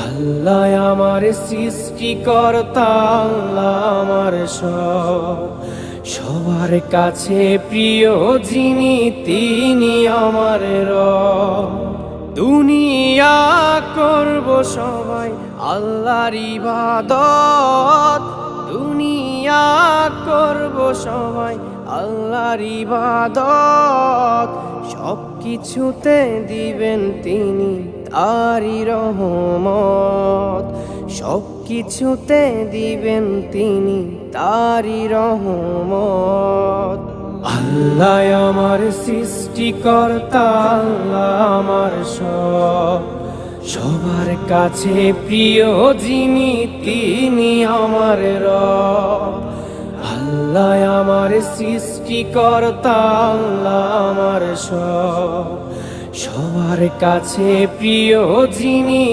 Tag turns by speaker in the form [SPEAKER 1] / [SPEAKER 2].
[SPEAKER 1] আল্লাহ আমার সৃষ্টিকর্তা, আল্লাহ আমার সব, সবার কাছে প্রিয় যিনি তিনি আমার রব। দুনিয়া করব সবাই আল্লাহর ইবাদত, দুনিয়া করব সবাই আল্লাহর ইবাদত, সব কিছুতে দিবেন তিনি তারি রহমত, সব কিছুতে দিবেন তিনি তারি রহমত। আল্লাহ আমার সৃষ্টিকর্তা, আল্লাহ আমার সব, সবার কাছে প্রিয় যিনি তিনি আমার রব। আল্লাহ আমার সৃষ্টিকর্তা, আল্লাহ আমার সব, সবার কাছে প্রিয় যিনি